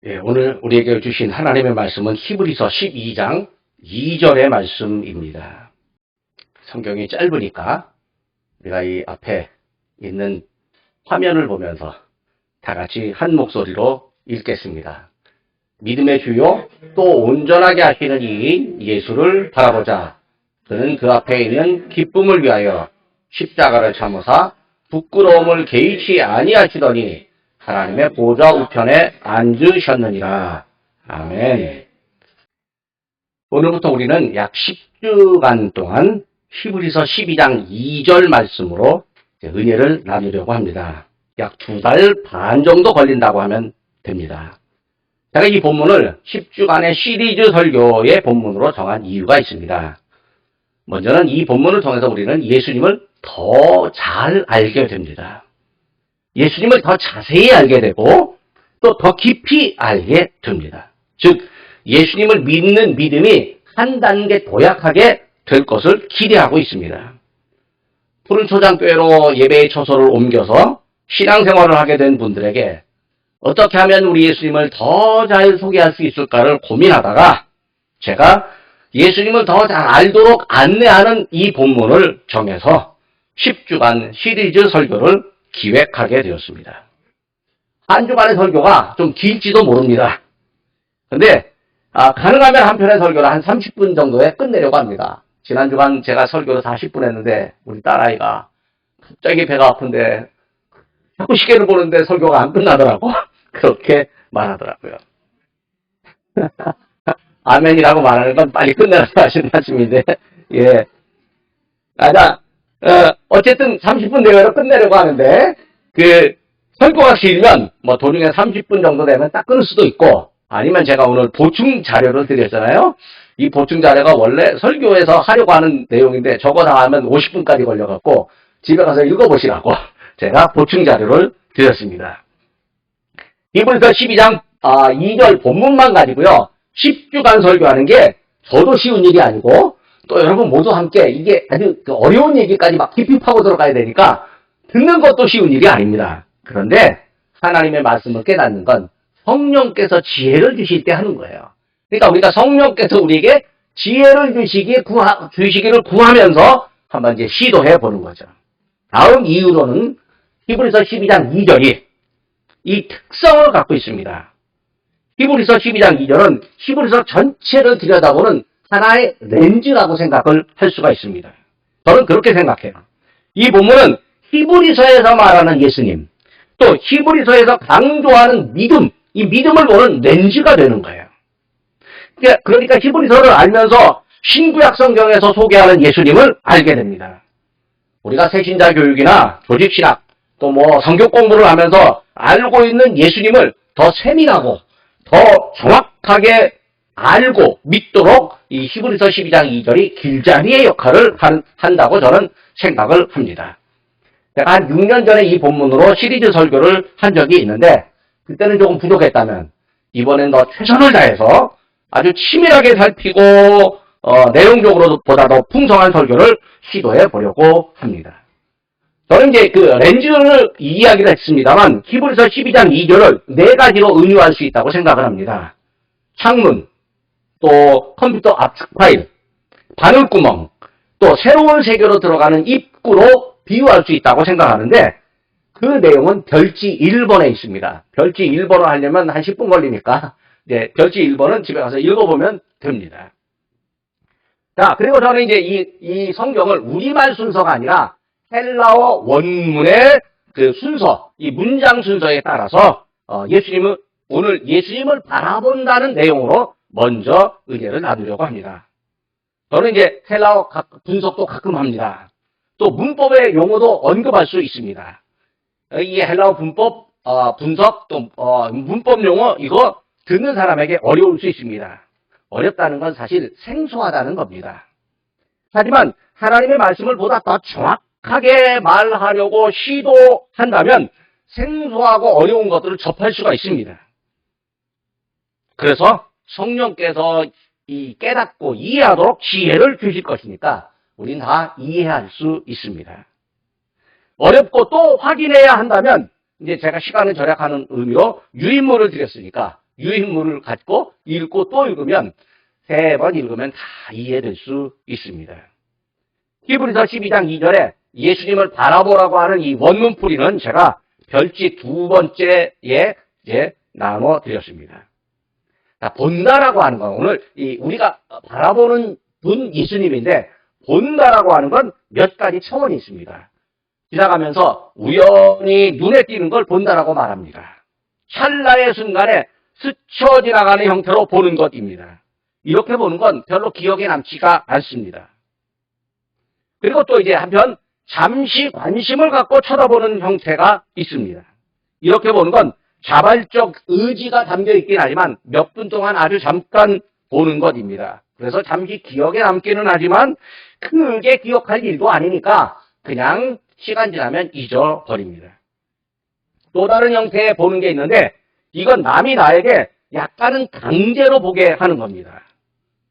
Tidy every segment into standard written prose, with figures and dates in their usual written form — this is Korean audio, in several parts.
예, 오늘 우리에게 주신 하나님의 말씀은 히브리서 12장 2절의 말씀입니다. 성경이 짧으니까 우리가 이 앞에 있는 화면을 보면서 다 같이 한 목소리로 읽겠습니다. 믿음의 주요 또 온전하게 하시는 이인 예수를 바라보자. 그는 그 앞에 있는 기쁨을 위하여 십자가를 참으사 부끄러움을 개의치 아니하시더니 하나님의 보좌 우편에 앉으셨느니라. 아멘. 오늘부터 우리는 약 10주간 동안 히브리서 12장 2절 말씀으로 은혜를 나누려고 합니다. 약 2달 반 정도 걸린다고 하면 됩니다. 제가 이 본문을 10주간의 시리즈 설교의 본문으로 정한 이유가 있습니다. 먼저는 이 본문을 통해서 우리는 예수님을 더 잘 알게 됩니다. 예수님을 더 자세히 알게 되고 또 더 깊이 알게 됩니다. 즉 예수님을 믿는 믿음이 한 단계 도약하게 될 것을 기대하고 있습니다. 푸른 초장교회로 예배의 처소를 옮겨서 신앙생활을 하게 된 분들에게 어떻게 하면 우리 예수님을 더 잘 소개할 수 있을까를 고민하다가 제가 예수님을 더 잘 알도록 안내하는 이 본문을 정해서 10주간 시리즈 설교를 기획하게 되었습니다. 한 주간의 설교가 좀 길지도 모릅니다. 근데 가능하면 한 편의 설교를 한 30분 정도에 끝내려고 합니다. 지난 주간 제가 설교를 40분 했는데 우리 딸아이가 갑자기 배가 아픈데 자꾸 시계를 보는데 설교가 안 끝나더라고. 그렇게 말하더라고요. 아멘이라고 말하는 건 빨리 끝내라고 하시는 말씀인데, 예. 어쨌든 30분 내외로 끝내려고 하는데, 설교가 길면, 도중에 30분 정도 되면 딱 끊을 수도 있고, 아니면 제가 오늘 보충 자료를 드렸잖아요. 이 보충 자료가 원래 설교에서 하려고 하는 내용인데, 저거 다 하면 50분까지 걸려갖고, 집에 가서 읽어보시라고 제가 보충 자료를 드렸습니다. 히브리서 12장 2절 본문만 가지고요. 10주간 설교하는 게 저도 쉬운 일이 아니고 또 여러분 모두 함께 이게 아주 어려운 얘기까지 막 깊이 파고 들어가야 되니까 듣는 것도 쉬운 일이 아닙니다. 그런데 하나님의 말씀을 깨닫는 건 성령께서 지혜를 주실 때 하는 거예요. 그러니까 우리가 성령께서 우리에게 지혜를 주시기를 구하면서 한번 이제 시도해 보는 거죠. 다음 이유로는 히브리서 12장 2절이 이 특성을 갖고 있습니다. 히브리서 12장 2절은 히브리서 전체를 들여다보는 하나의 렌즈라고 생각을 할 수가 있습니다. 저는 그렇게 생각해요. 이 본문은 히브리서에서 말하는 예수님, 또 히브리서에서 강조하는 믿음, 이 믿음을 보는 렌즈가 되는 거예요. 그러니까 히브리서를 알면서 신구약 성경에서 소개하는 예수님을 알게 됩니다. 우리가 새신자 교육이나 조직신학, 또 성경 공부를 하면서 알고 있는 예수님을 더 세밀하고 더 정확하게 알고 믿도록 이 히브리서 12장 2절이 길잡이의 역할을 한다고 저는 생각을 합니다. 제가 한 6년 전에 이 본문으로 시리즈 설교를 한 적이 있는데 그때는 조금 부족했다면 이번엔 더 최선을 다해서 아주 치밀하게 살피고 내용적으로 보다 더 풍성한 설교를 시도해 보려고 합니다. 저는 이제 렌즈를 이야기를 했습니다만 히브리서 12장 2절을 4가지로 은유할 수 있다고 생각을 합니다. 창문, 또 컴퓨터 압축 파일, 바늘구멍, 또 새로운 세계로 들어가는 입구로 비유할 수 있다고 생각하는데 그 내용은 별지 1번에 있습니다. 별지 1번을 하려면 한 10분 걸리니까 이제 별지 1번은 집에 가서 읽어보면 됩니다. 자, 그리고 저는 이제 이 성경을 우리말 순서가 아니라 헬라어 원문의 순서, 이 문장 순서에 따라서 오늘 예수님을 바라본다는 내용으로 먼저 은혜를 나누려고 합니다. 저는 이제 헬라어 분석도 가끔 합니다. 또 문법의 용어도 언급할 수 있습니다. 이 헬라어 분법 분석 또 문법 용어 이거 듣는 사람에게 어려울 수 있습니다. 어렵다는 건 사실 생소하다는 겁니다. 하지만 하나님의 말씀을 보다 더 정확하게 말하려고 시도한다면 생소하고 어려운 것들을 접할 수가 있습니다. 그래서 성령께서 깨닫고 이해하도록 지혜를 주실 것이니까 우린 다 이해할 수 있습니다. 어렵고 또 확인해야 한다면 이제 제가 시간을 절약하는 의미로 유인물을 드렸으니까 유인물을 갖고 읽고 또 읽으면 3번 읽으면 다 이해될 수 있습니다. 히브리서 12장 2절에 예수님을 바라보라고 하는 이 원문풀이는 제가 별지 2번째에 이제 나눠 드렸습니다. 자, 본다라고 하는 건 오늘 우리가 바라보는 분 예수님인데 본다라고 하는 건 몇 가지 차원이 있습니다. 지나가면서 우연히 눈에 띄는 걸 본다라고 말합니다. 찰나의 순간에 스쳐 지나가는 형태로 보는 것입니다. 이렇게 보는 건 별로 기억에 남지가 않습니다. 그리고 또 이제 한편 잠시 관심을 갖고 쳐다보는 형태가 있습니다. 이렇게 보는 건 자발적 의지가 담겨 있긴 하지만 몇 분 동안 아주 잠깐 보는 것입니다. 그래서 잠시 기억에 남기는 하지만 크게 기억할 일도 아니니까 그냥 시간 지나면 잊어버립니다. 또 다른 형태의 보는 게 있는데 이건 남이 나에게 약간은 강제로 보게 하는 겁니다.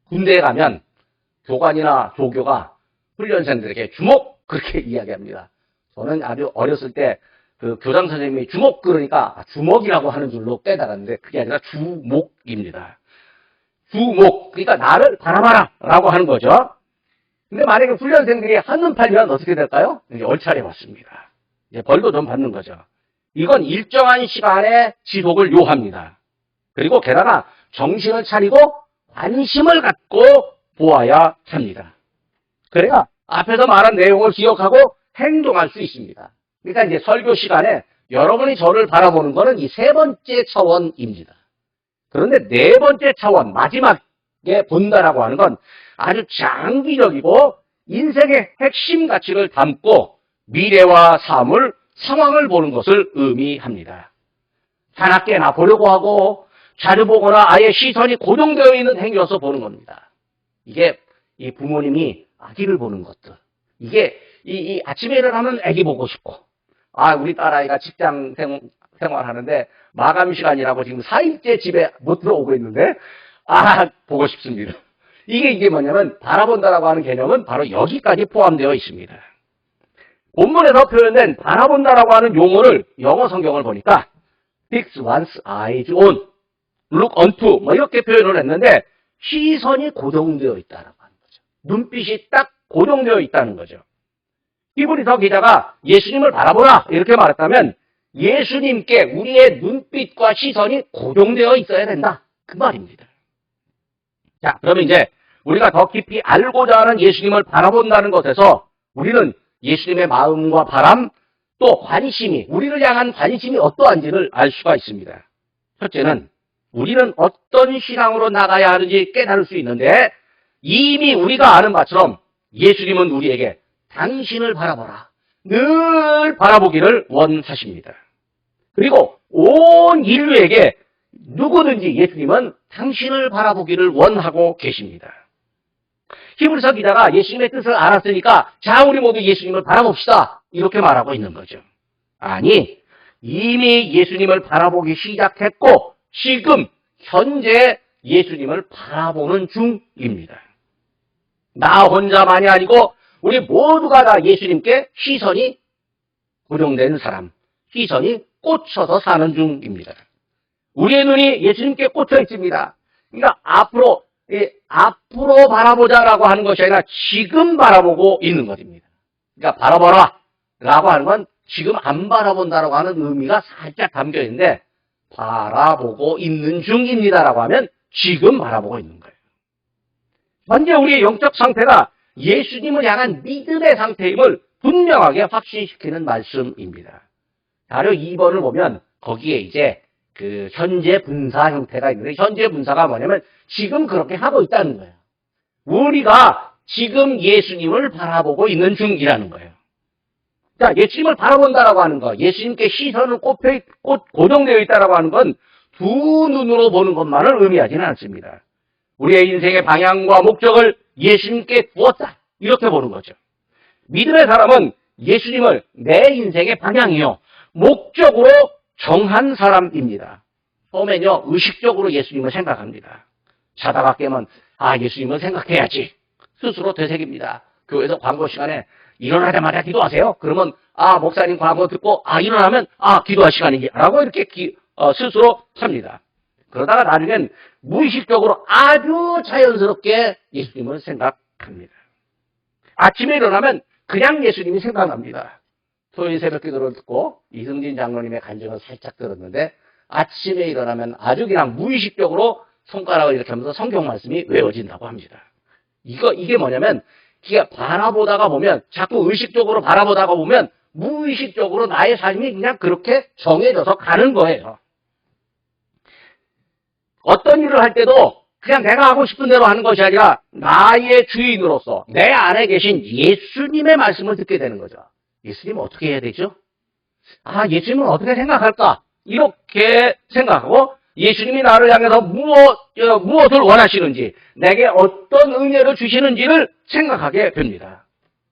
군대에 가면 교관이나 조교가 훈련생들에게 주목! 그렇게 이야기합니다. 저는 아주 어렸을 때 그 교장 선생님이 주목 그러니까 주먹이라고 하는 줄로 깨달았는데 그게 아니라 주목입니다. 주목. 그러니까 나를 바라봐라 라고 하는 거죠. 근데 만약에 훈련생들이 한눈 팔면 어떻게 될까요? 이제 얼차례 받습니다. 이제 벌도 좀 받는 거죠. 이건 일정한 시간의 지속을 요합니다. 그리고 게다가 정신을 차리고 관심을 갖고 보아야 합니다. 그래야 앞에서 말한 내용을 기억하고 행동할 수 있습니다. 그러니까 이제 설교 시간에 여러분이 저를 바라보는 것은 이 3번째 차원입니다. 그런데 4번째 차원, 마지막에 본다라고 하는 건 아주 장기적이고 인생의 핵심 가치를 담고 미래와 삶을, 상황을 보는 것을 의미합니다. 자나깨나 보려고 하고 자주 보거나 아예 시선이 고정되어 있는 행위여서 보는 겁니다. 이게 이 부모님이 아기를 보는 것들. 이게 이 아침에 일어나면 아기 보고 싶고, 우리 딸아이가 직장 생활하는데 마감 시간이라고 지금 4일째 집에 못 들어오고 있는데, 보고 싶습니다. 이게 뭐냐면 바라본다라고 하는 개념은 바로 여기까지 포함되어 있습니다. 본문에서 표현된 바라본다라고 하는 용어를 영어 성경을 보니까 fix one's eyes on, look onto 뭐 이렇게 표현을 했는데 시선이 고정되어 있다라고 하는 거죠. 눈빛이 딱 고정되어 있다는 거죠. 히브리서 기자가 예수님을 바라보라 이렇게 말했다면 예수님께 우리의 눈빛과 시선이 고정되어 있어야 된다. 그 말입니다. 자, 그러면 이제 우리가 더 깊이 알고자 하는 예수님을 바라본다는 것에서 우리는 예수님의 마음과 바람, 또 관심이, 우리를 향한 관심이 어떠한지를 알 수가 있습니다. 첫째는 우리는 어떤 신앙으로 나가야 하는지 깨달을 수 있는데 이미 우리가 아는 바처럼 예수님은 우리에게 당신을 바라보라, 늘 바라보기를 원하십니다. 그리고 온 인류에게 누구든지 예수님은 당신을 바라보기를 원하고 계십니다. 히브리서 기자가 예수님의 뜻을 알았으니까 자 우리 모두 예수님을 바라봅시다 이렇게 말하고 있는 거죠. 아니, 이미 예수님을 바라보기 시작했고 지금 현재 예수님을 바라보는 중입니다. 나 혼자만이 아니고 우리 모두가 다 예수님께 시선이 고정된 사람, 시선이 꽂혀서 사는 중입니다. 우리의 눈이 예수님께 꽂혀 있습니다. 그러니까 앞으로 바라보자라고 하는 것이 아니라 지금 바라보고 있는 것입니다. 그러니까 바라보라 라고 하는 건 지금 안 바라본다라고 하는 의미가 살짝 담겨 있는데 바라보고 있는 중입니다라고 하면 지금 바라보고 있는 거예요. 현재 우리의 영적 상태가 예수님을 향한 믿음의 상태임을 분명하게 확신시키는 말씀입니다. 자료 2번을 보면 거기에 이제 그 현재 분사 형태가 있는데 현재 분사가 뭐냐면 지금 그렇게 하고 있다는 거예요. 우리가 지금 예수님을 바라보고 있는 중이라는 거예요. 자, 예수님을 바라본다라고 하는 거, 예수님께 시선을 고정되어 있다라고 하는 건 두 눈으로 보는 것만을 의미하지는 않습니다. 우리의 인생의 방향과 목적을 예수님께 두었다. 이렇게 보는 거죠. 믿음의 사람은 예수님을 내 인생의 방향이요, 목적으로 정한 사람입니다. 처음엔요, 의식적으로 예수님을 생각합니다. 자다가 깨면, 예수님을 생각해야지. 스스로 되새깁니다. 교회에서 광고 시간에 일어나자마자 기도하세요. 그러면, 목사님 광고 듣고, 일어나면, 기도할 시간이지. 라고 이렇게 스스로 삽니다. 그러다가 나중엔 무의식적으로 아주 자연스럽게 예수님을 생각합니다. 아침에 일어나면 그냥 예수님이 생각납니다. 토요일 새벽 기도를 듣고 이승진 장로님의 간증을 살짝 들었는데 아침에 일어나면 아주 그냥 무의식적으로 손가락을 이렇게 하면서 성경 말씀이 외워진다고 합니다. 이게 뭐냐면 바라보다가 보면 자꾸 의식적으로 바라보다가 보면 무의식적으로 나의 삶이 그냥 그렇게 정해져서 가는 거예요. 어떤 일을 할 때도 그냥 내가 하고 싶은 대로 하는 것이 아니라 나의 주인으로서 내 안에 계신 예수님의 말씀을 듣게 되는 거죠. 예수님은 어떻게 해야 되죠? 예수님은 어떻게 생각할까? 이렇게 생각하고 예수님이 나를 향해서 무엇을 원하시는지, 내게 어떤 은혜를 주시는지를 생각하게 됩니다.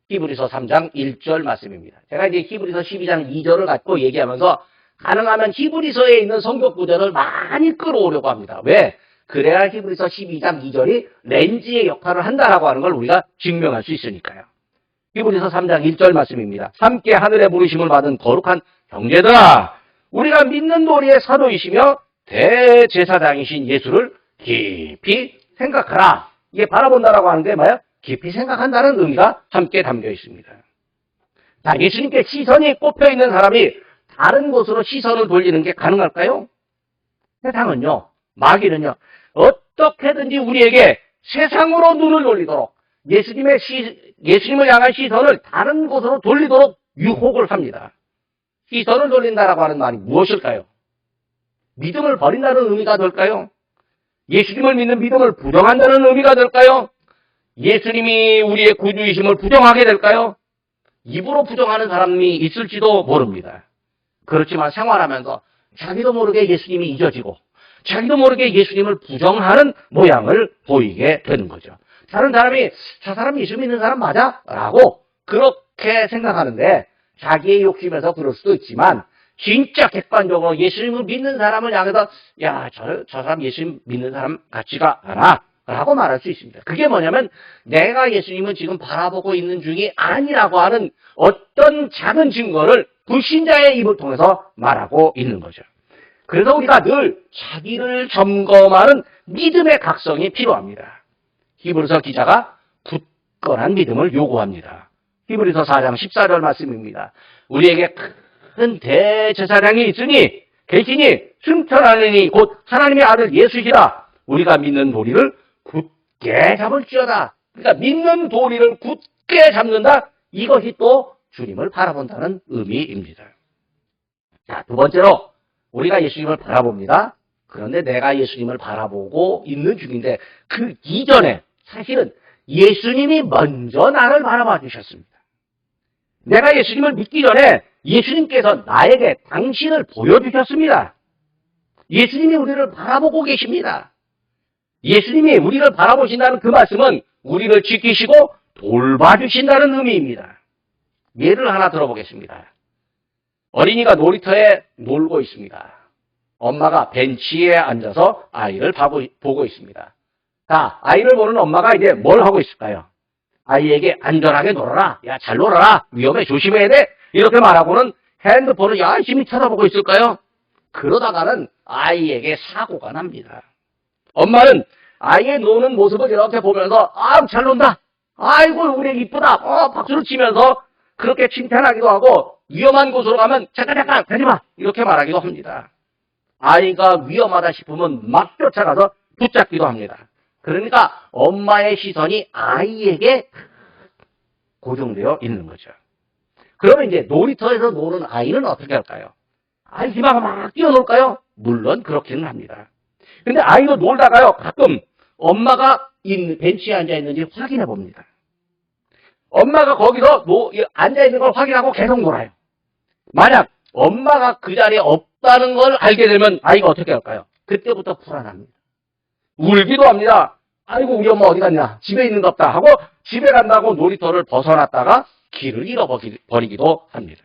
히브리서 3장 1절 말씀입니다. 제가 이제 히브리서 12장 2절을 갖고 얘기하면서 가능하면 히브리서에 있는 성경 구절을 많이 끌어오려고 합니다. 왜? 그래야 히브리서 12장 2절이 렌즈의 역할을 한다라고 하는 걸 우리가 증명할 수 있으니까요. 히브리서 3장 1절 말씀입니다. 함께 하늘의 부르심을 받은 거룩한 형제들아, 우리가 믿는 도리의 사도이시며 대제사장이신 예수를 깊이 생각하라. 이게 바라본다라고 하는데 뭐야? 깊이 생각한다는 의미가 함께 담겨 있습니다. 자, 예수님께 시선이 꼽혀 있는 사람이 다른 곳으로 시선을 돌리는 게 가능할까요? 세상은요, 마귀는요, 어떻게든지 우리에게 세상으로 눈을 돌리도록 예수님을 향한 시선을 다른 곳으로 돌리도록 유혹을 합니다. 시선을 돌린다라고 하는 말이 무엇일까요? 믿음을 버린다는 의미가 될까요? 예수님을 믿는 믿음을 부정한다는 의미가 될까요? 예수님이 우리의 구주이심을 부정하게 될까요? 입으로 부정하는 사람이 있을지도 모릅니다. 그렇지만 생활하면서 자기도 모르게 예수님이 잊어지고 자기도 모르게 예수님을 부정하는 모양을 보이게 되는 거죠. 다른 사람이 저 사람 예수 믿는 사람 맞아? 라고 그렇게 생각하는데 자기의 욕심에서 그럴 수도 있지만 진짜 객관적으로 예수님을 믿는 사람을 향해서 저 사람 예수님 믿는 사람 같지가 않아 라고 말할 수 있습니다. 그게 뭐냐면 내가 예수님을 지금 바라보고 있는 중이 아니라고 하는 어떤 작은 증거를 불신자의 입을 통해서 말하고 있는 거죠. 그래서 우리가 늘 자기를 점검하는 믿음의 각성이 필요합니다. 히브리서 기자가 굳건한 믿음을 요구합니다. 히브리서 4장 14절 말씀입니다. 우리에게 큰 대제사장이 계시니 승천하느니 곧 하나님의 아들 예수시라. 우리가 믿는 도리를 굳게 잡을지어다. 그러니까 믿는 도리를 굳게 잡는다. 이것이 또 주님을 바라본다는 의미입니다. 자, 두 번째로 우리가 예수님을 바라봅니다. 그런데 내가 예수님을 바라보고 있는 중인데 그 이전에 사실은 예수님이 먼저 나를 바라봐 주셨습니다. 내가 예수님을 믿기 전에 예수님께서 나에게 당신을 보여주셨습니다. 예수님이 우리를 바라보고 계십니다. 예수님이 우리를 바라보신다는 그 말씀은 우리를 지키시고 돌봐주신다는 의미입니다. 예를 하나 들어보겠습니다. 어린이가 놀이터에 놀고 있습니다. 엄마가 벤치에 앉아서 아이를 보고 있습니다. 자, 아이를 보는 엄마가 이제 뭘 하고 있을까요? 아이에게 안전하게 놀아라. 야, 잘 놀아라. 위험해. 조심해야 돼. 이렇게 말하고는 핸드폰을 열심히 쳐다보고 있을까요? 그러다가는 아이에게 사고가 납니다. 엄마는 아이의 노는 모습을 이렇게 보면서 잘 논다. 아이고 우리 애기 이쁘다. 박수를 치면서 그렇게 칭찬하기도 하고 위험한 곳으로 가면 잠깐 가지마. 이렇게 말하기도 합니다. 아이가 위험하다 싶으면 막 쫓아가서 붙잡기도 합니다. 그러니까 엄마의 시선이 아이에게 고정되어 있는 거죠. 그러면 이제 놀이터에서 노는 아이는 어떻게 할까요? 아이 집하고 막 뛰어놀까요? 물론 그렇기는 합니다. 근데 아이도 놀다가요, 가끔 엄마가 벤치에 앉아있는지 확인해 봅니다. 엄마가 거기서 앉아있는 걸 확인하고 계속 놀아요. 만약 엄마가 그 자리에 없다는 걸 알게 되면 아이가 어떻게 할까요? 그때부터 불안합니다. 울기도 합니다. 아이고 우리 엄마 어디 갔냐? 집에 있는 것 없다 하고 집에 간다고 놀이터를 벗어났다가 길을 잃어버리기도 합니다.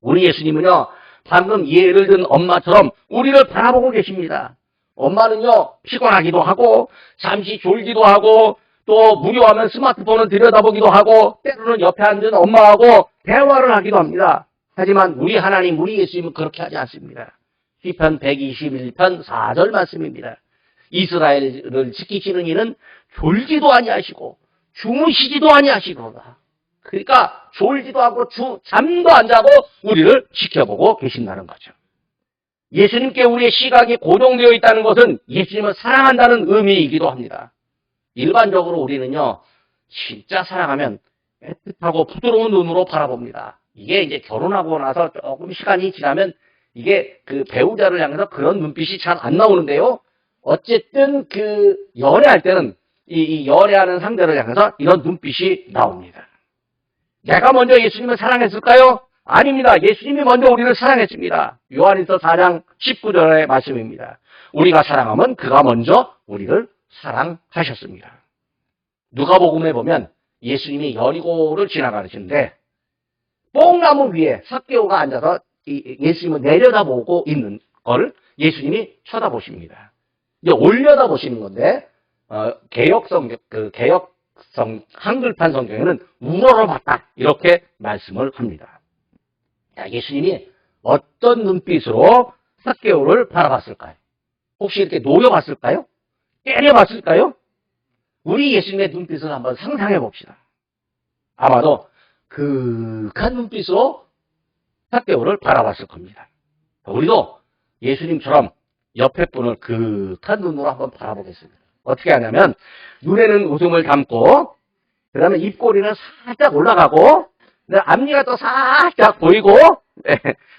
우리 예수님은요, 방금 예를 든 엄마처럼 우리를 바라보고 계십니다. 엄마는요, 피곤하기도 하고 잠시 졸기도 하고 또 무료하면 스마트폰을 들여다보기도 하고 때로는 옆에 앉은 엄마하고 대화를 하기도 합니다. 하지만 우리 하나님, 우리 예수님은 그렇게 하지 않습니다. 시편 121편 4절 말씀입니다. 이스라엘을 지키시는 이는 졸지도 아니하시고 주무시지도 아니하시도다. 그러니까 졸지도 않고 잠도 안 자고 우리를 지켜보고 계신다는 거죠. 예수님께 우리의 시각이 고정되어 있다는 것은 예수님을 사랑한다는 의미이기도 합니다. 일반적으로 우리는요, 진짜 사랑하면 애틋하고 부드러운 눈으로 바라봅니다. 이게 이제 결혼하고 나서 조금 시간이 지나면 이게 그 배우자를 향해서 그런 눈빛이 잘 안 나오는데요. 어쨌든 그 연애할 때는 이 연애하는 상대를 향해서 이런 눈빛이 나옵니다. 내가 먼저 예수님을 사랑했을까요? 아닙니다. 예수님이 먼저 우리를 사랑했습니다. 요한일서 4장 19절의 말씀입니다. 우리가 사랑하면 그가 먼저 우리를 사랑하셨습니다. 누가복음에 보면 예수님이 여리고를 지나가시는데 뽕나무 위에 삭개오가 앉아서 예수님을 내려다보고 있는 걸 예수님이 쳐다보십니다. 이제 올려다보시는 건데 개역성 한글판 성경에는 우러러봤다 이렇게 말씀을 합니다. 자, 예수님이 어떤 눈빛으로 삭개오를 바라봤을까요? 혹시 이렇게 노려봤을까요? 때려봤을까요? 우리 예수님의 눈빛을 한번 상상해 봅시다. 아마도 그윽한 눈빛으로 삭개오를 바라봤을 겁니다. 우리도 예수님처럼 옆에 분을 그윽한 눈으로 한번 바라보겠습니다. 어떻게 하냐면 눈에는 웃음을 담고 그다음에 입꼬리는 살짝 올라가고 앞니가 또 살짝 보이고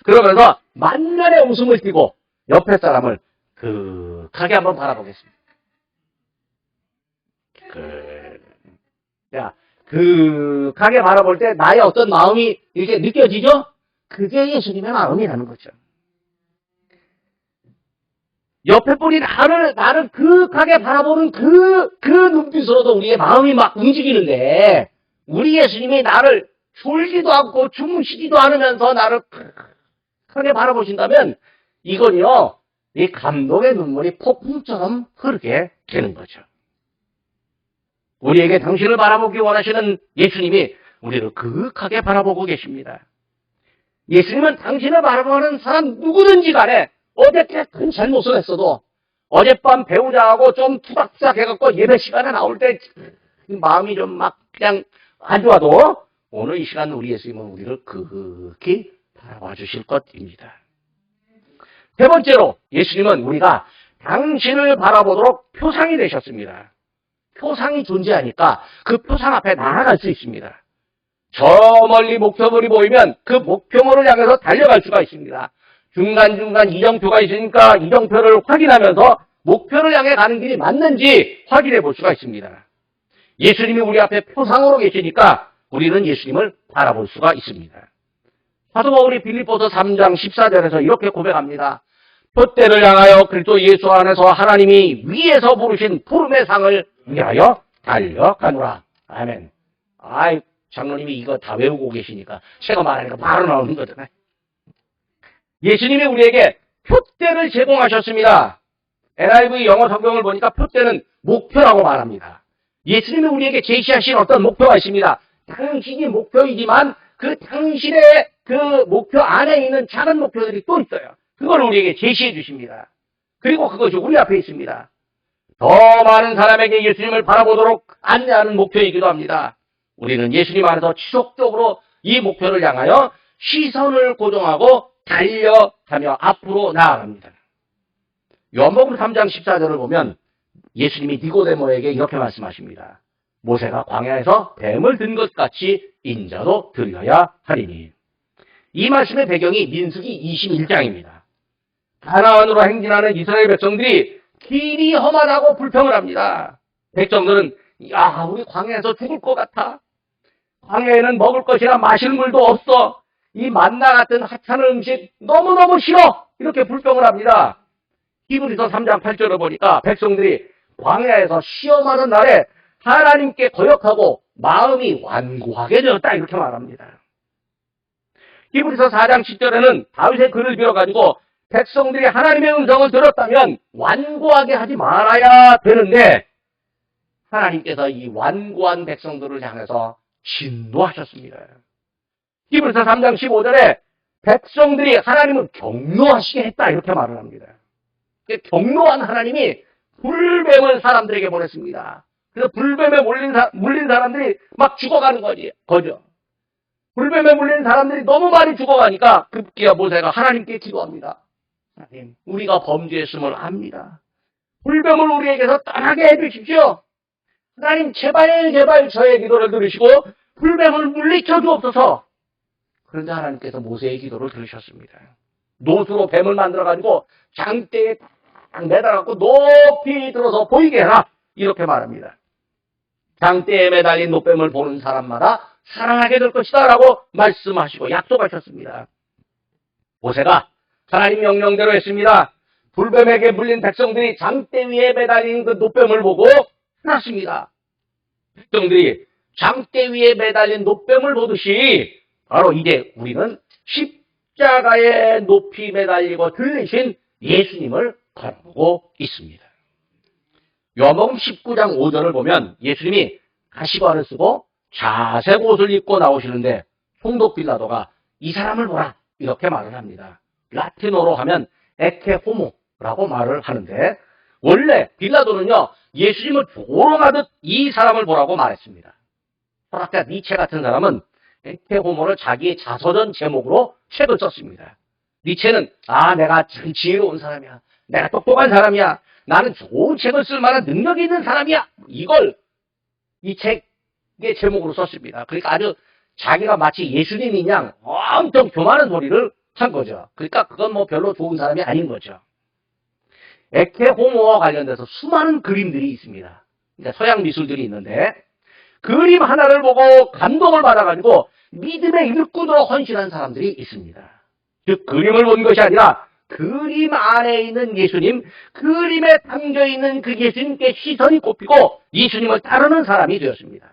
그러면서 만면에 웃음을 띠고 옆에 사람을 그윽하게 한번 바라보겠습니다. 그윽하게 바라볼 때 나의 어떤 마음이 이렇게 느껴지죠? 그게 예수님의 마음이라는 거죠. 옆에 분이 나를 그윽하게 바라보는 그 눈빛으로도 우리의 마음이 막 움직이는데, 우리 예수님이 나를 졸지도 않고 주무시지도 않으면서 나를 크게 바라보신다면, 이건요, 이 감동의 눈물이 폭풍처럼 흐르게 되는 거죠. 우리에게 당신을 바라보기 원하시는 예수님이 우리를 그윽하게 바라보고 계십니다. 예수님은 당신을 바라보는 사람 누구든지 간에 어저께 큰 잘못을 했어도 어젯밤 배우자하고 좀 투닥투닥 해갖고 예배 시간에 나올 때 마음이 좀 막 그냥 안 좋아도 오늘 이 시간 우리 예수님은 우리를 그윽히 바라봐 주실 것입니다. 세 번째로 예수님은 우리가 당신을 바라보도록 표상이 되셨습니다. 표상이 존재하니까 그 표상 앞에 나아갈 수 있습니다. 저 멀리 목표물이 보이면 그 목표물을 향해서 달려갈 수가 있습니다. 중간중간 이정표가 있으니까 이정표를 확인하면서 목표를 향해 가는 길이 맞는지 확인해 볼 수가 있습니다. 예수님이 우리 앞에 표상으로 계시니까 우리는 예수님을 바라볼 수가 있습니다. 사도 바울이 빌립보서 3장 14절에서 이렇게 고백합니다. 표대를 향하여 그리스도 예수 안에서 하나님이 위에서 부르신 부름의 상을 위하여 달려가노라. 아멘. 아이, 장로님이 이거 다 외우고 계시니까 제가 말하니까 바로 나오는 거잖아요. 예수님이 우리에게 표대를 제공하셨습니다. NIV 영어 성경을 보니까 표대는 목표라고 말합니다. 예수님이 우리에게 제시하신 어떤 목표가 있습니다. 당신이 목표이지만 그 당신의 그 목표 안에 있는 작은 목표들이 또 있어요. 그걸 우리에게 제시해 주십니다. 그리고 그것이 우리 앞에 있습니다. 더 많은 사람에게 예수님을 바라보도록 안내하는 목표이기도 합니다. 우리는 예수님 안에서 지속적으로 이 목표를 향하여 시선을 고정하고 달려가며 앞으로 나아갑니다. 요한복음 3장 14절을 보면 예수님이 니고데모에게 이렇게 말씀하십니다. 모세가 광야에서 뱀을 든 것 같이 인자도 들려야 하리니. 이 말씀의 배경이 민수기 21장입니다. 가나안으로 행진하는 이스라엘 백성들이 길이 험하다고 불평을 합니다. 백성들은 야, 우리 광야에서 죽을 것 같아. 광야에는 먹을 것이나 마실 물도 없어. 이 만나 같은 하찮은 음식 너무너무 싫어. 이렇게 불평을 합니다. 히브리서 3장 8절을 보니까 백성들이 광야에서 시험하는 날에 하나님께 거역하고 마음이 완고하게 되었다. 이렇게 말합니다. 히브리서 4장 10절에는 다윗의 글을 빌어가지고 백성들이 하나님의 음성을 들었다면 완고하게 하지 말아야 되는데 하나님께서 이 완고한 백성들을 향해서 진노하셨습니다. 히브리서 3장 15절에 백성들이 하나님을 경노하시게 했다 이렇게 말을 합니다. 경노한 하나님이 불뱀을 사람들에게 보냈습니다. 그래서 불뱀에 물린 사람들이 막 죽어가는 거죠. 불뱀에 물린 사람들이 너무 많이 죽어가니까 급기야 모세가 하나님께 기도합니다. 하나님, 우리가 범죄했음을 압니다. 불뱀을 우리에게서 떠나게 해주십시오. 하나님, 제발 저의 기도를 들으시고 불뱀을 물리쳐 주옵소서. 그런데 하나님께서 모세의 기도를 들으셨습니다. 노수로 뱀을 만들어가지고 장대에 딱 매달아갖고 높이 들어서 보이게 해라. 이렇게 말합니다. 장대에 매달린 노뱀을 보는 사람마다 살아나게 될 것이다 라고 말씀하시고 약속하셨습니다. 모세가 하나님 명령대로 했습니다. 불뱀에게 물린 백성들이 장대 위에 매달린 그 노뱀을 보고 났습니다. 백성들이 장대 위에 매달린 노뱀을 보듯이 바로 이제 우리는 십자가에 높이 매달리고 들리신 예수님을 바라보고 있습니다. 요한복음 19장 5절을 보면 예수님이 가시관을 쓰고 자색 옷을 입고 나오시는데 총독 빌라도가 이 사람을 보라 이렇게 말을 합니다. 라틴어로 하면 에케 호모라고 말을 하는데 원래 빌라도는요 예수님을 조롱하듯 이 사람을 보라고 말했습니다. 철학자 니체 같은 사람은 에케 호모를 자기의 자서전 제목으로 책을 썼습니다. 니체는 내가 참 지혜로운 사람이야. 내가 똑똑한 사람이야. 나는 좋은 책을 쓸 만한 능력이 있는 사람이야. 이걸 이 책의 제목으로 썼습니다. 그러니까 아주 자기가 마치 예수님인 양 엄청 교만한 소리를 한 거죠. 그러니까 그건 뭐 별로 좋은 사람이 아닌 거죠. 에케 호모와 관련돼서 수많은 그림들이 있습니다. 그러니까 서양 미술들이 있는데 그림 하나를 보고 감동을 받아가지고 믿음의 일꾼으로 헌신한 사람들이 있습니다. 즉 그림을 본 것이 아니라 그림 안에 있는 예수님, 그림에 담겨있는 그 예수님께 시선이 꼽히고 예수님을 따르는 사람이 되었습니다.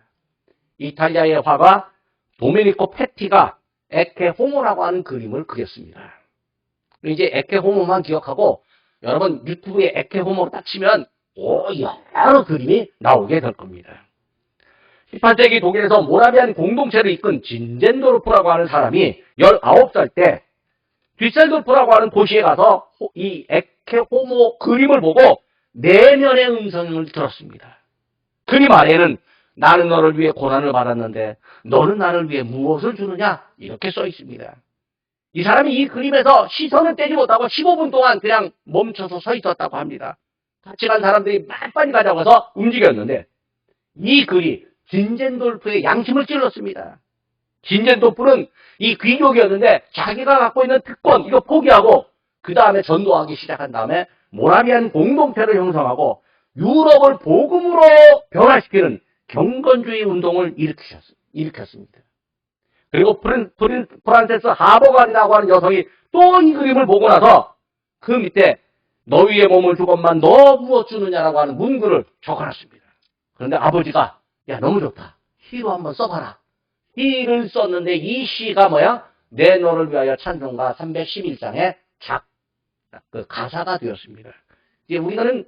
이탈리아의 화가 도메니코 페티가 에케 호모라고 하는 그림을 그렸습니다. 이제 에케 호모만 기억하고 여러분 유튜브에 에케 호모로 딱 치면 여러 그림이 나오게 될 겁니다. 18세기 독일에서 모라비안 공동체를 이끈 진젠도르프라고 하는 사람이 19살 때 뒤셀도르프라고 하는 도시에 가서 이 에케 호모 그림을 보고 내면의 음성을 들었습니다. 그림 안에는 나는 너를 위해 고난을 받았는데 너는 나를 위해 무엇을 주느냐 이렇게 써 있습니다. 이 사람이 이 그림에서 시선을 떼지 못하고 15분 동안 그냥 멈춰서 서 있었다고 합니다. 같이 간 사람들이 빨리 가자고 해서 움직였는데 이 글이 진젠도르프의 양심을 찔렀습니다. 진젠도르프는 이 귀족이었는데 자기가 갖고 있는 특권 이거 포기하고 그 다음에 전도하기 시작한 다음에 모라비안 공동체를 형성하고 유럽을 복음으로 변화시키는 경건주의 운동을 일으켰습니다. 그리고 프란세스 하버간이라고 하는 여성이 또 이 그림을 보고 나서 그 밑에 너희의 몸을 주건만 너 무엇 주느냐라고 하는 문구를 적어놨습니다. 그런데 아버지가 야 너무 좋다. 시로 한번 써봐라. 시를 썼는데 이 시가 뭐야? 내 너를 위하여 찬송가 311장의 그 가사가 되었습니다. 이제 우리는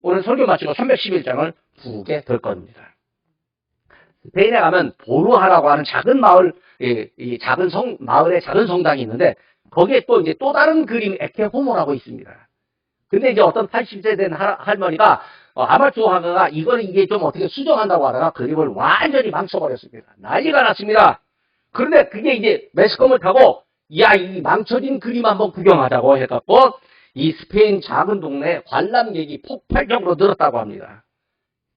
오늘 설교 마치고 311장을 부르게 될 겁니다. 스페인에 가면 보루하라고 하는 작은 마을, 이 작은 마을에 작은 성당이 있는데 거기에 또 다른 그림 에케 호모라고 있습니다. 근데 이제 어떤 80세 된 할머니가 아마추어 화가가 이게 좀 어떻게 수정한다고 하다가 그림을 완전히 망쳐버렸습니다. 난리가 났습니다. 그런데 그게 이제 매스컴을 타고 이 망쳐진 그림 한번 구경하자고 해갖고 이 스페인 작은 동네 관람객이 폭발적으로 늘었다고 합니다.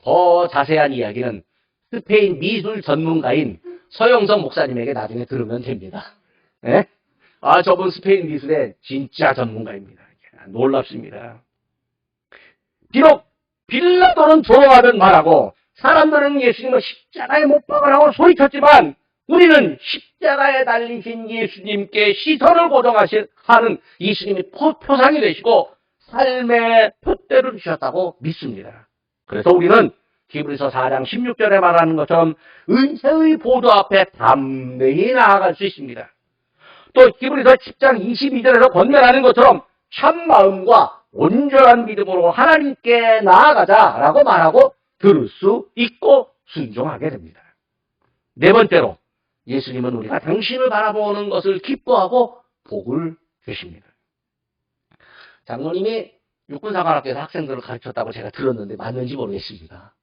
더 자세한 이야기는 스페인 미술 전문가인 서영석 목사님에게 나중에 들으면 됩니다. 네? 저분 스페인 미술의 진짜 전문가입니다. 놀랍습니다. 비록 빌라도는 조롱하듯 말하고 사람들은 예수님을 십자가에 못 박으라고 소리쳤지만 우리는 십자가에 달리신 예수님께 시선을 고정하는 예수님이 표상이 되시고 삶의 표대를 주셨다고 믿습니다. 그래서 우리는 히브리서 4장 16절에 말하는 것처럼 은혜의 보좌 앞에 담대히 나아갈 수 있습니다. 또 히브리서 10장 22절에서 권면하는 것처럼 참마음과 온전한 믿음으로 하나님께 나아가자라고 말하고 들을 수 있고 순종하게 됩니다. 네 번째로 예수님은 우리가 당신을 바라보는 것을 기뻐하고 복을 주십니다. 장로님이 육군사관학교에서 학생들을 가르쳤다고 제가 들었는데 맞는지 모르겠습니다.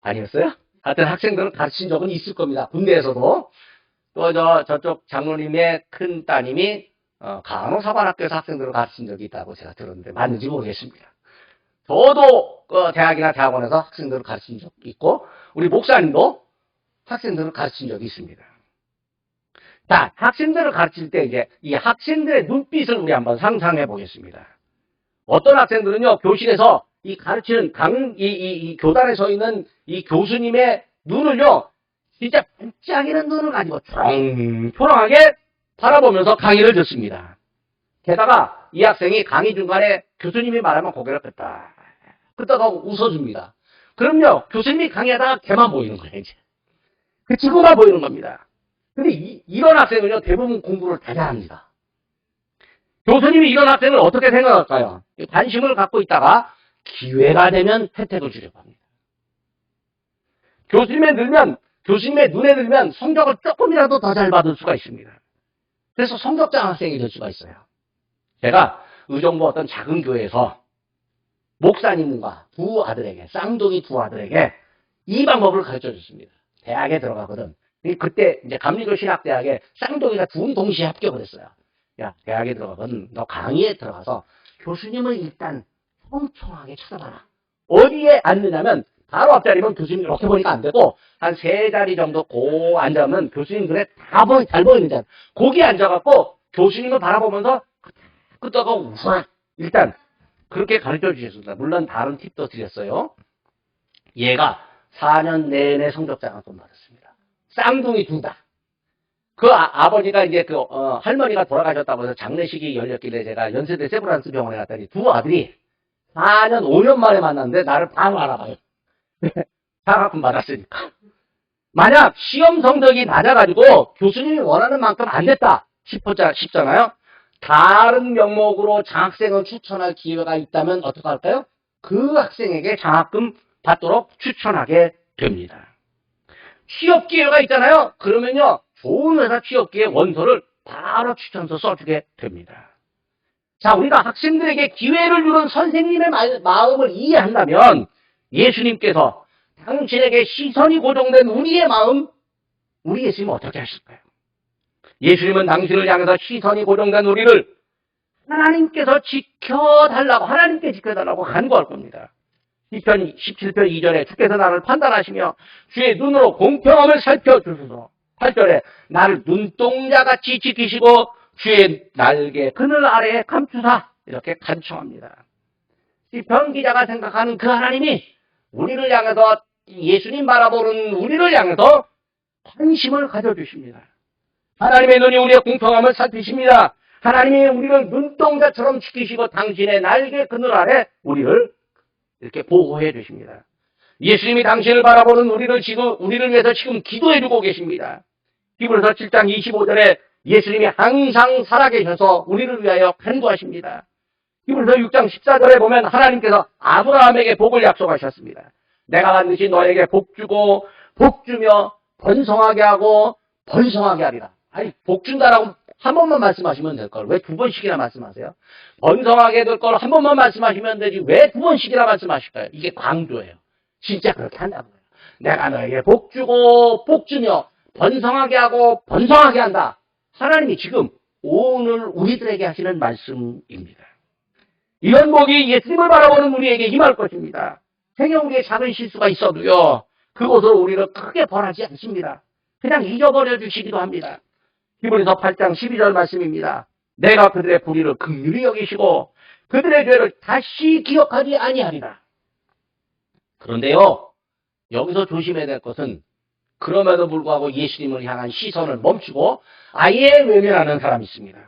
아니었어요? 하여튼 학생들을 가르친 적은 있을 겁니다. 군대에서도. 또 저쪽 장로님의 큰 따님이 간호사관학교에서 학생들을 가르친 적이 있다고 제가 들었는데 맞는지 모르겠습니다. 저도 대학이나 대학원에서 학생들을 가르친 적이 있고 우리 목사님도 학생들을 가르친 적이 있습니다. 자, 학생들을 가르칠 때 이제 이 학생들의 눈빛을 우리 한번 상상해 보겠습니다. 어떤 학생들은요, 교실에서 이 가르치는 이 교단에 서 있는 이 교수님의 눈을요, 진짜 반짝이는 눈을 가지고 초롱초롱하게 바라보면서 강의를 듣습니다. 게다가 이 학생이 강의 중간에 교수님이 말하면 고개를 끄덕 하고 웃어줍니다. 그럼요, 교수님이 강의하다가 걔만 보이는 거예요, 이제. 그 친구만 보이는 겁니다. 근데 이런 학생은요, 대부분 공부를 다 잘합니다. 교수님이 이런 학생을 어떻게 생각할까요? 관심을 갖고 있다가 기회가 되면 혜택을 주려고 합니다. 교수님의 눈에 들면 성적을 조금이라도 더 잘 받을 수가 있습니다. 그래서 성적장 학생이 될 수가 있어요. 제가 의정부 어떤 작은 교회에서 목사님과 쌍둥이 두 아들에게 이 방법을 가르쳐 줬습니다. 대학에 들어가거든. 그때 이제 감리교 신학대학에 쌍둥이가 둘이 동시에 합격을 했어요. 야, 대학에 들어가거든. 너 강의에 들어가서 교수님을 일단 촘촘하게 쳐다봐라. 어디에 앉느냐면 바로 앞자리면 교수님 이렇게 보니까 안 되고 한 세 자리 정도 앉으면 교수님 눈에 잘 보이는 자리. 거기 앉아갖고 교수님을 바라보면서 끄덕하고 웃어. 일단 그렇게 가르쳐 주셨습니다. 물론 다른 팁도 드렸어요. 얘가 4년 내내 성적장학금 받았습니다. 쌍둥이 둘 다. 그 아버지가 이제 할머니가 돌아가셨다고 해서 장례식이 열렸길래 제가 연세대 세브란스 병원에 갔더니 두 아들이 4년, 5년 만에 만났는데 나를 다 알아봐요. 장학금 받았으니까. 만약 시험 성적이 낮아가지고 교수님이 원하는 만큼 안 됐다 싶잖아요. 다른 명목으로 장학생을 추천할 기회가 있다면 어떻게 할까요? 그 학생에게 장학금 받도록 추천하게 됩니다. 취업 기회가 있잖아요. 그러면요, 좋은 회사 취업 기회 원서를 바로 추천서 써주게 됩니다. 자, 우리가 학생들에게 기회를 주는 선생님의 마음을 이해한다면 예수님께서 당신에게 시선이 고정된 우리의 마음, 우리 예수님은 어떻게 하실까요? 예수님은 당신을 향해서 시선이 고정된 우리를 하나님께 지켜달라고 간구할 겁니다. 시편 17편 2절에 주께서 나를 판단하시며 주의 눈으로 공평함을 살펴주소서. 8절에 나를 눈동자같이 지키시고 주의 날개 그늘 아래에 감추사. 이렇게 간청합니다. 시편 기자가 생각하는 그 하나님이 우리를 향해서 예수님 바라보는 우리를 향해서 관심을 가져주십니다. 하나님의 눈이 우리의 공평함을 살피십니다. 하나님이 우리를 눈동자처럼 지키시고 당신의 날개 그늘 아래 우리를 이렇게 보호해 주십니다. 예수님이 당신을 바라보는 우리를 위해서 지금 기도해주고 계십니다. 히브리서 7장 25절에 예수님이 항상 살아계셔서 우리를 위하여 간구하십니다. 히브리서 6장 14절에 보면 하나님께서 아브라함에게 복을 약속하셨습니다. 내가 반드시 너에게 복 주고 복 주며 번성하게 하고 번성하게 하리라. 아니, 복 준다라고 한 번만 말씀하시면 될 걸. 왜 두 번씩이나 말씀하세요? 번성하게 될 걸 한 번만 말씀하시면 되지 왜 두 번씩이나 말씀하실까요? 이게 강조예요. 진짜 그렇게 한다고요. 내가 너에게 복 주고 복 주며 번성하게 하고 번성하게 한다. 하나님이 지금 오늘 우리들에게 하시는 말씀입니다. 이런 복이 예수님을 바라보는 우리에게 임할 것입니다. 생애 우리의 작은 실수가 있어도요, 그것으로 우리를 크게 벌하지 않습니다. 그냥 잊어버려 주시기도 합니다. 히브리서 8장 12절 말씀입니다. 내가 그들의 불의를 긍휼히 여기시고 그들의 죄를 다시 기억하지 아니하리라. 그런데요, 여기서 조심해야 될 것은 그럼에도 불구하고 예수님을 향한 시선을 멈추고 아예 외면하는 사람이 있습니다.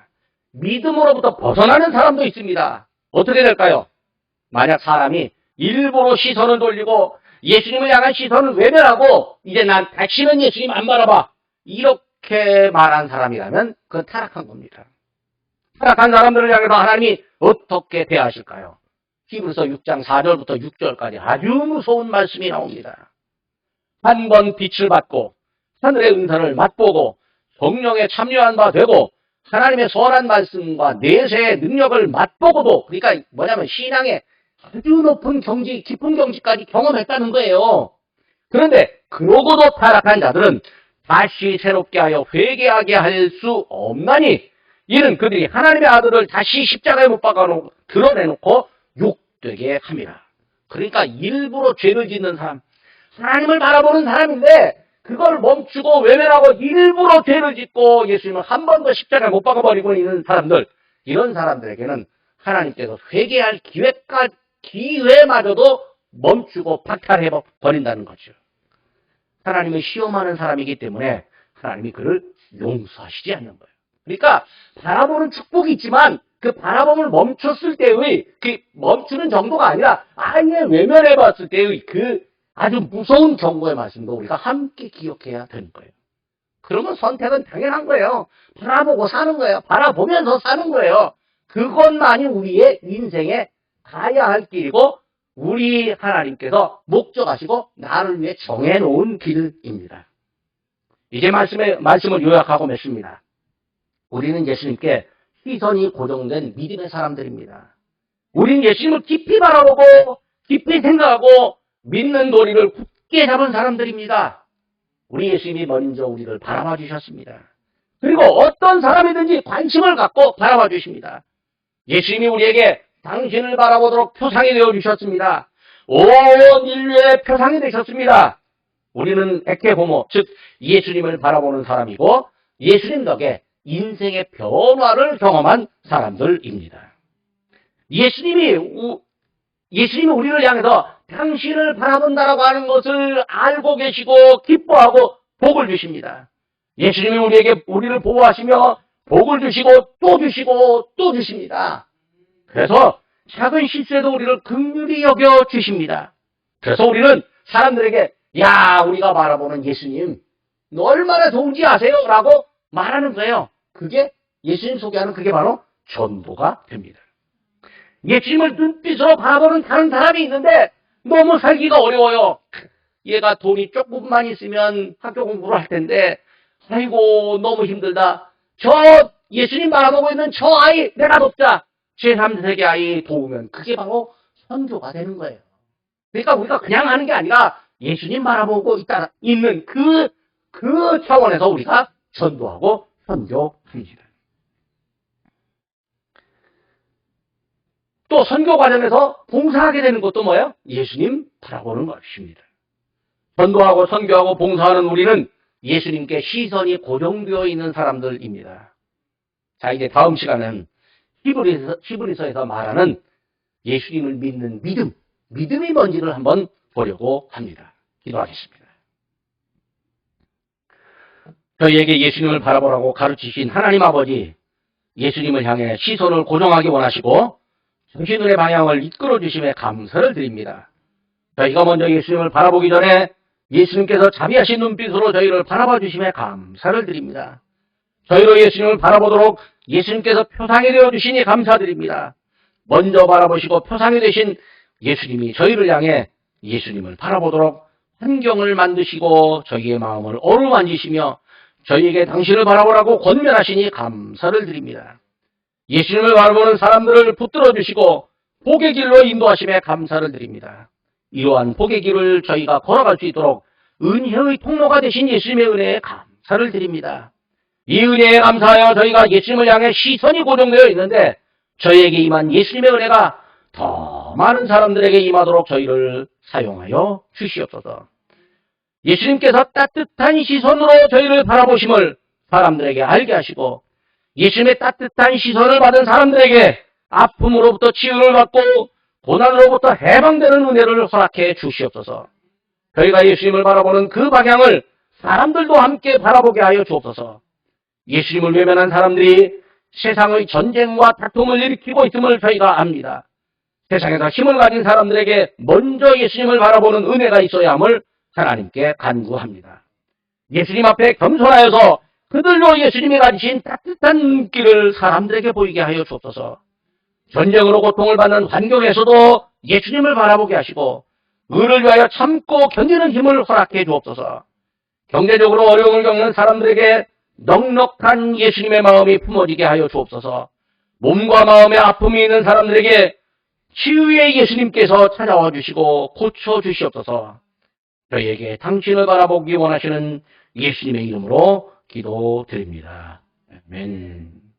믿음으로부터 벗어나는 사람도 있습니다. 어떻게 될까요? 만약 사람이 일부러 시선을 돌리고 예수님을 향한 시선을 외면하고 이제 난 다시는 예수님 안 바라봐. 이렇게 말한 사람이라면 그건 타락한 겁니다. 타락한 사람들을 향해서 하나님이 어떻게 대하실까요? 히브리서 6장 4절부터 6절까지 아주 무서운 말씀이 나옵니다. 한 번 빛을 받고 하늘의 은사를 맛보고 성령에 참여한 바 되고 하나님의 선한 말씀과 내세의 능력을 맛보고도, 그러니까 뭐냐면 신앙의 아주 높은 경지, 깊은 경지까지 경험했다는 거예요. 그런데 그러고도 타락한 자들은 다시 새롭게 하여 회개하게 할 수 없나니 이는 그들이 하나님의 아들을 다시 십자가에 못 박아 드러내놓고 욕되게 함이라. 그러니까 일부러 죄를 짓는 사람, 하나님을 바라보는 사람인데 그걸 멈추고 외면하고 일부러 죄를 짓고 예수님을 한 번 더 십자가에 못 박아버리고 있는 사람들, 이런 사람들에게는 하나님께서 회개할 기회마저도 멈추고 박탈해버린다는 거죠. 하나님을 시험하는 사람이기 때문에 하나님이 그를 용서하시지 않는 거예요. 그러니까 바라보는 축복이 있지만 그 바라봄을 멈췄을 때의 그 멈추는 정도가 아니라 아예 외면해봤을 때의 그 아주 무서운 경고의 말씀도 우리가 함께 기억해야 되는 거예요. 그러면 선택은 당연한 거예요. 바라보고 사는 거예요. 바라보면서 사는 거예요. 그것만이 우리의 인생에 가야 할 길이고 우리 하나님께서 목적하시고 나를 위해 정해놓은 길입니다. 이제 말씀을 요약하고 맺습니다. 우리는 예수님께 시선이 고정된 믿음의 사람들입니다. 우리는 예수님을 깊이 바라보고 깊이 생각하고 믿는 도리를 굳게 잡은 사람들입니다. 우리 예수님이 먼저 우리를 바라봐 주셨습니다. 그리고 어떤 사람이든지 관심을 갖고 바라봐 주십니다. 예수님이 우리에게 당신을 바라보도록 표상이 되어 주셨습니다. 온 인류의 표상이 되셨습니다. 우리는 에케호모, 즉 예수님을 바라보는 사람이고 예수님 덕에 인생의 변화를 경험한 사람들입니다. 예수님이 우리를 향해서 당신을 바라본다라고 하는 것을 알고 계시고 기뻐하고 복을 주십니다. 예수님이 우리를 보호하시며 복을 주시고 또 주십니다. 그래서 작은 실수에도 우리를 긍휼히 여겨 주십니다. 그래서 우리는 사람들에게 우리가 바라보는 예수님 얼마나 좋은지 아세요? 라고 말하는 거예요. 그게 예수님 소개하는 그게 바로 전도가 됩니다. 예수님을 눈빛으로 바라보는 다른 사람이 있는데 너무 살기가 어려워요. 얘가 돈이 조금만 있으면 학교 공부를 할 텐데 아이고 너무 힘들다. 저 예수님 바라보고 있는 저 아이 내가 돕자. 제3세계 아이 도우면 그게 바로 선교가 되는 거예요. 그러니까 우리가 그냥 하는 게 아니라 예수님 바라보고 있는 그 차원에서 우리가 전도하고 선교합니다. 또 선교 과정에서 봉사하게 되는 것도 뭐예요? 예수님 바라보는 것입니다. 전도하고 선교하고 봉사하는 우리는 예수님께 시선이 고정되어 있는 사람들입니다. 자, 이제 다음 시간은 히브리서에서 말하는 예수님을 믿는 믿음이 뭔지를 한번 보려고 합니다. 기도하겠습니다. 저희에게 예수님을 바라보라고 가르치신 하나님 아버지, 예수님을 향해 시선을 고정하기 원하시고 정신의 방향을 이끌어 주심에 감사를 드립니다. 저희가 먼저 예수님을 바라보기 전에 예수님께서 자비하신 눈빛으로 저희를 바라봐 주심에 감사를 드립니다. 저희로 예수님을 바라보도록 예수님께서 표상이 되어 주시니 감사드립니다. 먼저 바라보시고 표상이 되신 예수님이 저희를 향해 예수님을 바라보도록 환경을 만드시고 저희의 마음을 어루만지시며 저희에게 당신을 바라보라고 권면하시니 감사를 드립니다. 예수님을 바라보는 사람들을 붙들어 주시고 복의 길로 인도하심에 감사를 드립니다. 이러한 복의 길을 저희가 걸어갈 수 있도록 은혜의 통로가 되신 예수님의 은혜에 감사를 드립니다. 이 은혜에 감사하여 저희가 예수님을 향해 시선이 고정되어 있는데 저희에게 임한 예수님의 은혜가 더 많은 사람들에게 임하도록 저희를 사용하여 주시옵소서. 예수님께서 따뜻한 시선으로 저희를 바라보심을 사람들에게 알게 하시고 예수님의 따뜻한 시선을 받은 사람들에게 아픔으로부터 치유를 받고 고난으로부터 해방되는 은혜를 허락해 주시옵소서. 저희가 예수님을 바라보는 그 방향을 사람들도 함께 바라보게 하여 주옵소서. 예수님을 외면한 사람들이 세상의 전쟁과 다툼을 일으키고 있음을 저희가 압니다. 세상에서 힘을 가진 사람들에게 먼저 예수님을 바라보는 은혜가 있어야 함을 하나님께 간구합니다. 예수님 앞에 겸손하여서 그들로 예수님이 가지신 따뜻한 눈길을 사람들에게 보이게 하여 주옵소서. 전쟁으로 고통을 받는 환경에서도 예수님을 바라보게 하시고 의를 위하여 참고 견디는 힘을 허락해 주옵소서. 경제적으로 어려움을 겪는 사람들에게 넉넉한 예수님의 마음이 품어지게 하여 주옵소서. 몸과 마음에 아픔이 있는 사람들에게 치유의 예수님께서 찾아와 주시고 고쳐 주시옵소서. 저희에게 당신을 바라보기 원하시는 예수님의 이름으로 기도드립니다. 아멘.